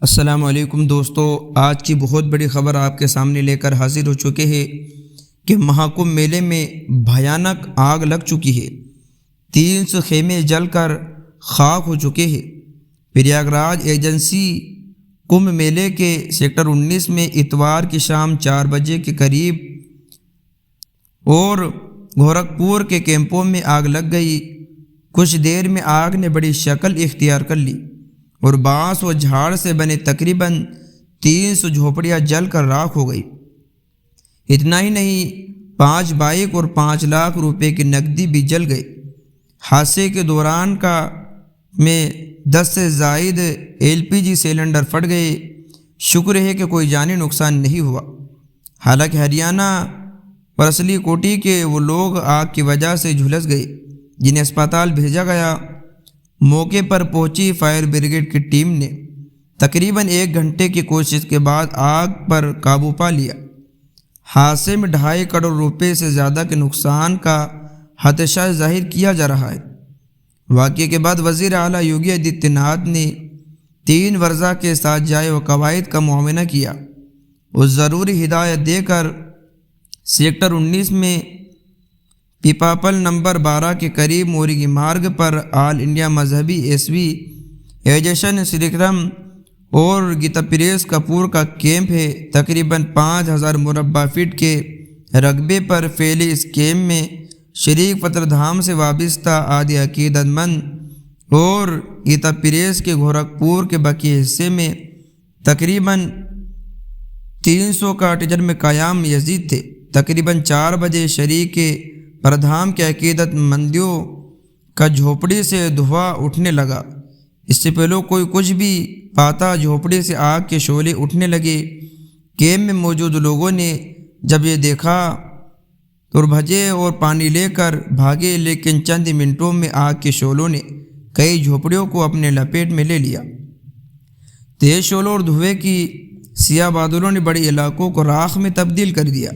السلام علیکم دوستو، آج کی بہت بڑی خبر آپ کے سامنے لے کر حاضر ہو چکے ہیں کہ مہاکمبھ میلے میں بھیانک آگ لگ چکی ہے۔ 300 خیمے جل کر خاک ہو چکے ہیں۔ پریاگ راج ایجنسی کمبھ میلے کے سیکٹر 19 میں اتوار کی شام 4 بجے کے قریب اور گورکھپور کے کیمپوں میں آگ لگ گئی۔ کچھ دیر میں آگ نے بڑی شکل اختیار کر لی اور بانس و جھاڑ سے بنے تقریباً 300 جھوپڑیاں جل کر راکھ ہو گئی۔ اتنا ہی نہیں، 5 بائک اور 5 لاکھ روپے کی نقدی بھی جل گئی۔ حادثے کے دوران میں 10 سے زائد LPG سلنڈر پھٹ گئے۔ شکر ہے کہ کوئی جانی نقصان نہیں ہوا۔ حالانکہ ہریانہ پرسلی کوٹی کے وہ لوگ آگ کی وجہ سے جھلس گئے جنہیں اسپتال بھیجا گیا۔ موقع پر پہنچی فائر بریگیڈ کی ٹیم نے تقریباً 1 گھنٹے کی کوشش کے بعد آگ پر قابو پا لیا۔ حادثے میں 2.5 کروڑ روپے سے زیادہ کے نقصان کا خدشہ ظاہر کیا جا رہا ہے۔ واقعے کے بعد وزیر اعلیٰ یوگی آدتیہ ناتھ نے 3 ورثاء کے ساتھ جائے و قواعد کا معائنہ کیا اور ضروری ہدایت دے کر سیکٹر 19 میں پیپاپل نمبر 12 کے قریب مورگی مارگ پر آل انڈیا مذہبی ایسوسی ایشن سریکرم اور گیتا پریس کپور کا کیمپ ہے۔ تقریباً 5000 مربع فٹ کے رقبے پر پھیلے اس کیمپ میں شریک پتر دھام سے وابستہ آدھی عقیدت مند اور گیتا پریس کے گورکھپور کے باقی حصے میں تقریباً 300 کاٹیجر میں قیام یزید تھے۔ تقریباً 4 بجے شریک پردھام کے عقیدت مندیوں کا جھوپڑی سے دھواں اٹھنے لگا۔ اس سے پہلے کوئی کچھ بھی پاتا جھوپڑی سے آگ کے شعلے اٹھنے لگے۔ کیمپ میں موجود لوگوں نے جب یہ دیکھا تو بھجے اور پانی لے کر بھاگے، لیکن چند منٹوں میں آگ کے شعلوں نے کئی جھوپڑیوں کو اپنے لپیٹ میں لے لیا۔ تیز شعلوں اور دھوئے کی سیاہ بادلوں نے بڑے علاقوں کو راکھ میں تبدیل کر دیا۔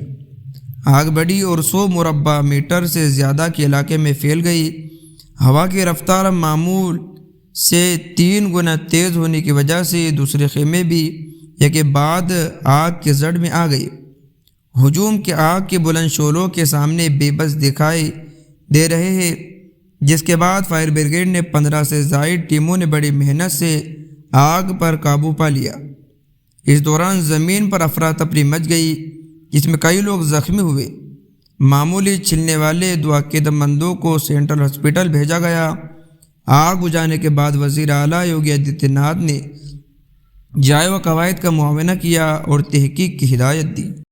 آگ بڑی اور 100 مربع میٹر سے زیادہ کے علاقے میں پھیل گئی۔ ہوا کی رفتار معمول سے 3 گنا تیز ہونے کی وجہ سے دوسرے خیمے بھی یک بعد آگ کے زڑ میں آ گئے۔ ہجوم کے آگ کے بلند شعلوں کے سامنے بے بس دکھائی دے رہے ہیں، جس کے بعد فائر بریگیڈ نے 15 سے زائد ٹیموں نے بڑی محنت سے آگ پر قابو پا لیا۔ اس دوران زمین پر افراتفری مچ گئی، جس میں کئی لوگ زخمی ہوئے۔ معمولی چھلنے والے 2 عقیدت مندوں کو سینٹرل ہاسپٹل بھیجا گیا۔ آگ بجھانے کے بعد وزیر اعلیٰ یوگی آدتیہ ناتھ نے جائے و قواعد کا معائنہ کیا اور تحقیق کی ہدایت دی۔